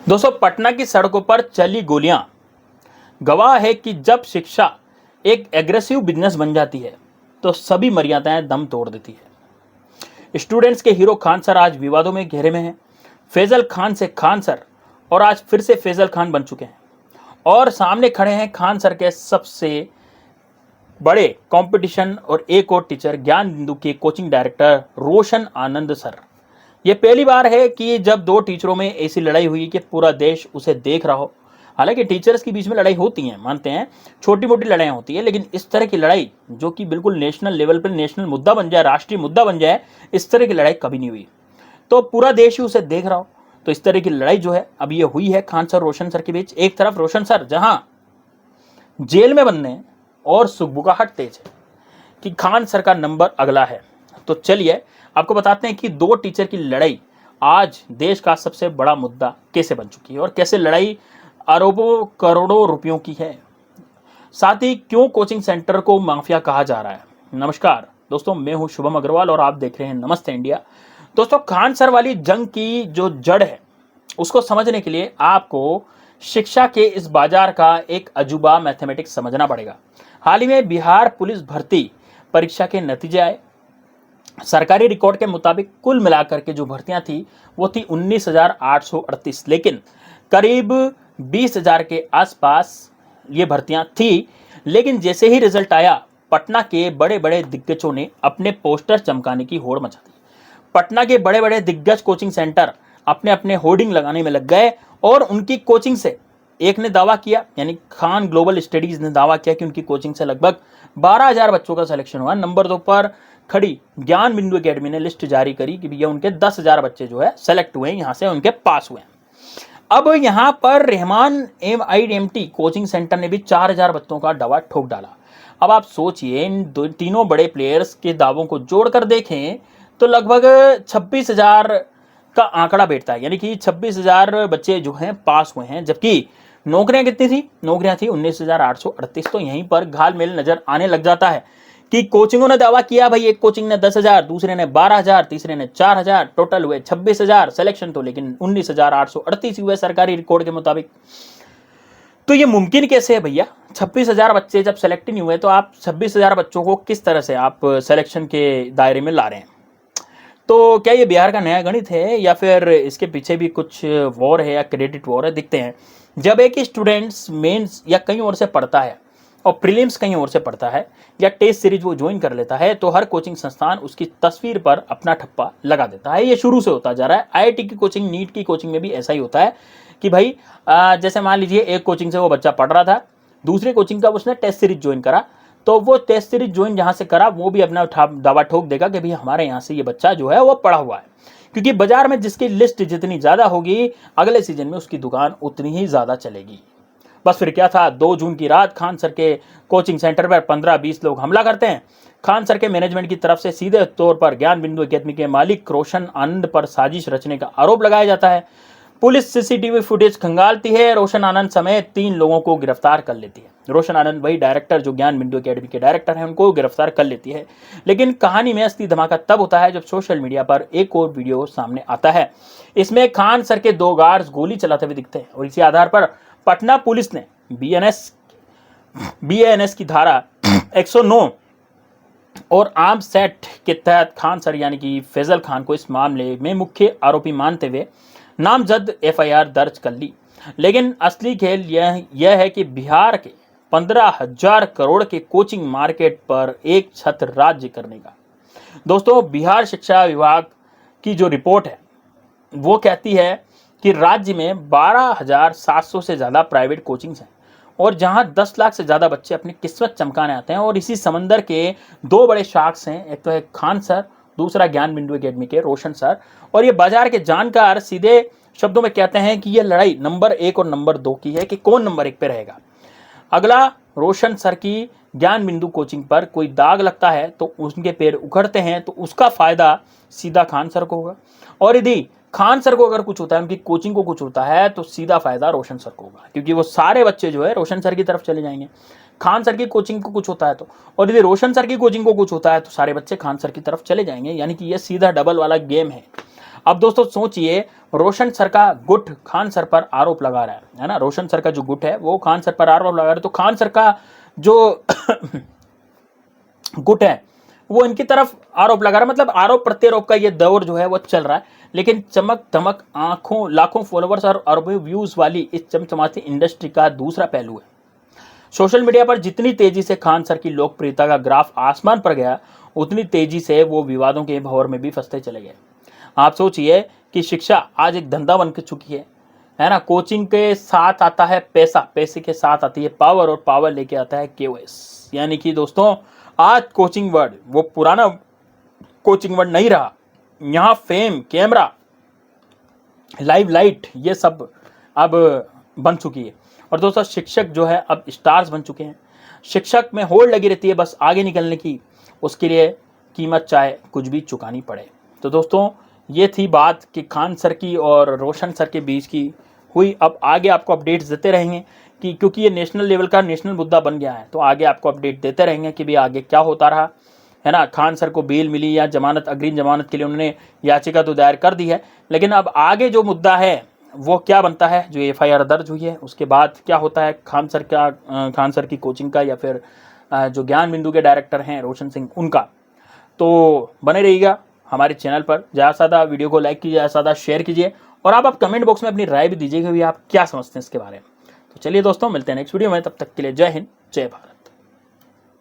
दोस्तों, पटना की सड़कों पर चली गोलियां गवाह है कि जब शिक्षा एक एग्रेसिव बिजनेस बन जाती है तो सभी मर्यादाएं दम तोड़ देती है। स्टूडेंट्स के हीरो खान सर आज विवादों में घेरे में हैं। फैजल खान से खान सर और आज फिर से फैजल खान बन चुके हैं और सामने खड़े हैं खान सर के सबसे बड़े कंपटीशन और एक और टीचर ज्ञान बिंदु के कोचिंग डायरेक्टर रोशन आनंद सर। ये पहली बार है कि जब दो टीचरों में ऐसी लड़ाई हुई कि पूरा देश उसे देख रहा हो। हालांकि टीचर्स के बीच में लड़ाई होती है, मानते हैं, छोटी मोटी लड़ाइयाँ होती है, लेकिन इस तरह की लड़ाई जो कि बिल्कुल नेशनल लेवल पर नेशनल मुद्दा बन जाए, राष्ट्रीय मुद्दा बन जाए, इस तरह की लड़ाई कभी नहीं हुई। तो पूरा देश ही उसे देख रहा हो। तो इस तरह की लड़ाई जो है अब ये हुई है खान सर रोशन सर के बीच। एक तरफ रोशन सर जहां जेल में बंद हैं और सुगबुगाहट तेज है कि खान सर का नंबर अगला है। तो चलिए आपको बताते हैं कि दो टीचर की लड़ाई आज देश का सबसे बड़ा मुद्दा कैसे बन चुकी है और कैसे लड़ाई अरबों करोड़ों रुपयों की है। साथ ही क्यों कोचिंग सेंटर को माफिया कहा जा रहा है। नमस्कार दोस्तों, मैं हूं शुभम अग्रवाल और आप देख रहे हैं नमस्ते इंडिया। दोस्तों, खान सर वाली जंग की जो जड़ है उसको समझने के लिए आपको शिक्षा के इस बाजार का एक अजूबा मैथमेटिक्स समझना पड़ेगा। हाल ही में बिहार पुलिस भर्ती परीक्षा के नतीजे आए। सरकारी रिकॉर्ड के मुताबिक कुल मिलाकर के जो भर्तियां थी वो थी 19,838, लेकिन करीब 20,000 के आसपास ये भर्तियां थी। लेकिन जैसे ही रिजल्ट आया, पटना के बड़े बड़े दिग्गजों ने अपने पोस्टर चमकाने की होड़ मचा दी। पटना के बड़े बड़े दिग्गज कोचिंग सेंटर अपने अपने होर्डिंग लगाने में लग गए और उनकी कोचिंग से एक ने दावा किया, यानी खान ग्लोबल स्टडीज ने दावा किया कि उनकी कोचिंग से लगभग 12,000 बच्चों का सिलेक्शन हुआ। नंबर 2 पर खड़ी ज्ञान बिंदु एकेडमी ने लिस्ट जारी करी कि भैया उनके 10,000 बच्चे जो है सेलेक्ट हुए, यहां से उनके पास हुए। अब यहां पर रहमान MIMT कोचिंग सेंटर ने भी 4,000 बच्चों का दावा ठोक डाला। अब आप सोचिए, इन तीनों बड़े प्लेयर्स के दावों को जोड़कर देखें तो लगभग 26,000 का आंकड़ा बैठता है, यानी कि 26,000 बच्चे जो हैं पास हुए हैं। जबकि नौकरियां कितनी थी? नौकरियां थी 19,838। तो यहीं पर घालमेल नजर आने लग जाता है कि कोचिंगों ने दावा किया, भाई एक कोचिंग ने 10,000, दूसरे ने 12,000, तीसरे ने 4,000, टोटल हुए 26,000 सिलेक्शन, तो लेकिन 19,838 हुए सरकारी रिकॉर्ड के मुताबिक। तो ये मुमकिन कैसे है भैया? 26,000 बच्चे जब सेलेक्ट नहीं हुए तो आप 26,000 बच्चों को किस तरह से आप सिलेक्शन के दायरे में ला रहे हैं? तो क्या ये बिहार का नया गणित है या फिर इसके पीछे भी कुछ वॉर है या क्रेडिट वॉर है? दिखते हैं। जब एक स्टूडेंट्स मेंस या कहीं और से पढ़ता है और प्रीलिम्स कहीं और से पढ़ता है या टेस्ट सीरीज वो ज्वाइन कर लेता है तो हर कोचिंग संस्थान उसकी तस्वीर पर अपना ठप्पा लगा देता है। ये शुरू से होता जा रहा है। IIT की कोचिंग, नीट की कोचिंग में भी ऐसा ही होता है कि भाई जैसे मान लीजिए एक कोचिंग से वो बच्चा पढ़ रहा था, दूसरी कोचिंग का उसने टेस्ट सीरीज ज्वाइन करा, तो वो टेस्ट सीरीज ज्वाइन जहां से करा वो भी अपना दावा ठोक देगा कि भाई हमारे यहाँ से ये बच्चा जो है वो पढ़ा हुआ है। क्योंकि बाजार में जिसकी लिस्ट जितनी ज्यादा होगी, अगले सीजन में उसकी दुकान उतनी ही ज्यादा चलेगी। बस फिर क्या था, 2 जून की रात खान सर के कोचिंग सेंटर पर 15-20 लोग हमला करते हैं। खान सर के मैनेजमेंट की तरफ से सीधे तौर पर ज्ञान बिंदु एकेडमी के मालिक रोशन आनंद पर साजिश रचने का आरोप लगाया जाता है। पुलिस CCTV फुटेज खंगालती है, रोशन आनंद समेत 3 लोगों को गिरफ्तार कर लेती है। रोशन आनंद वही डायरेक्टर जो ज्ञान बिंदु एकेडमी के डायरेक्टर हैं, उनको गिरफ्तार कर लेती है। लेकिन कहानी में असली धमाका तब होता है जब सोशल मीडिया पर एक और वीडियो सामने आता है। इसमें खान सर के 2 गार्ड्स गोली चलाते हुए दिखते हैं और इसी आधार पर पटना पुलिस ने BANS की धारा 109 और आर्म्स एक्ट के तहत खान सर यानी कि फैजल खान को इस मामले में मुख्य आरोपी मानते हुए नामजद FIR दर्ज कर ली। लेकिन असली खेल यह है कि बिहार के 15,000 करोड़ के कोचिंग मार्केट पर एक छत राज्य करने का। दोस्तों, बिहार शिक्षा विभाग की जो रिपोर्ट है वो कहती है कि राज्य में 12,700 से ज़्यादा प्राइवेट कोचिंग्स हैं और जहां 10 लाख से ज़्यादा बच्चे अपनी किस्मत चमकाने आते हैं। और इसी समंदर के 2 बड़े शार्क्स हैं, एक तो है खान सर, दूसरा ज्ञान बिंदु एकेडमी के रोशन सर। और ये बाजार के जानकार सीधे शब्दों में कहते हैं कि ये लड़ाई नंबर 1 और नंबर 2 की है कि कौन नंबर 1 पे रहेगा। अगला रोशन सर की ज्ञान बिंदु कोचिंग पर कोई दाग लगता है तो उनके पैर उखड़ते हैं, तो उसका फायदा सीधा खान सर को होगा। और यदि खान सर को अगर कुछ होता है, उनकी कोचिंग को कुछ होता है, तो सीधा फायदा रोशन सर को होगा, क्योंकि वो सारे बच्चे जो है रोशन सर की तरफ चले जाएंगे। खान सर की कोचिंग को कुछ होता है तो, और यदि रोशन सर की कोचिंग को कुछ होता है तो सारे बच्चे खान सर की तरफ चले जाएंगे। यानी कि ये सीधा डबल वाला गेम है। अब दोस्तों सोचिए, रोशन सर का गुट खान सर पर आरोप लगा रहा है ना, रोशन सर का जो गुट है वो खान सर पर आरोप लगा रहा है, तो खान सर का जो गुट है वो इनकी तरफ आरोप लगा रहा है। मतलब आरोप प्रत्यारोप का ये दौर जो है वो चल रहा है। लेकिन चमक धमक आंखों लाखों फॉलोवर्स और अरबों व्यूज वाली इस चमचमाती इंडस्ट्री का दूसरा पहलू है। सोशल मीडिया पर जितनी तेजी से खान सर की लोकप्रियता का ग्राफ आसमान पर गया, उतनी तेजी से वो विवादों के भंवर में भी फंसते चले गए। आप सोचिए कि शिक्षा आज एक धंधा बन चुकी है ना। कोचिंग के साथ आता है पैसा, पैसे के साथ आती है पावर, और पावर लेके आता है केओएस। यानी कि दोस्तों आज कोचिंग वर्ड वो पुराना कोचिंग वर्ड नहीं रहा। यहाँ फेम, कैमरा, लाइव लाइट ये सब अब बन चुकी है। और दोस्तों शिक्षक जो है अब स्टार्स बन चुके हैं। शिक्षक में होड़ लगी रहती है बस आगे निकलने की, उसके लिए कीमत चाहे कुछ भी चुकानी पड़े। तो दोस्तों ये थी बात कि खान सर की और रोशन सर के बीच की हुई। अब आगे आपको अपडेट्स देते रहेंगे कि क्योंकि ये नेशनल लेवल का नेशनल मुद्दा बन गया है, तो आगे आपको अपडेट देते रहेंगे कि भी आगे क्या होता रहा है ना। खान सर को बेल मिली या जमानत, अग्रिम जमानत के लिए उन्होंने याचिका तो दायर कर दी है, लेकिन अब आगे जो मुद्दा है वो क्या बनता है, जो एफआईआर दर्ज हुई है उसके बाद क्या होता है खान सर की कोचिंग का, या फिर जो ज्ञान बिंदु के डायरेक्टर हैं रोशन सिंह उनका। तो बने रहिएगा हमारे चैनल पर। ज़्यादा से ज़्यादा वीडियो को लाइक कीजिए, ज़्यादा से ज़्यादा शेयर कीजिए, और आप कमेंट बॉक्स में अपनी राय भी दीजिएगा भी आप क्या समझते हैं इसके बारे में। तो चलिए दोस्तों मिलते हैं नेक्स्ट वीडियो में, तब तक के लिए जय हिंद, जय भारत।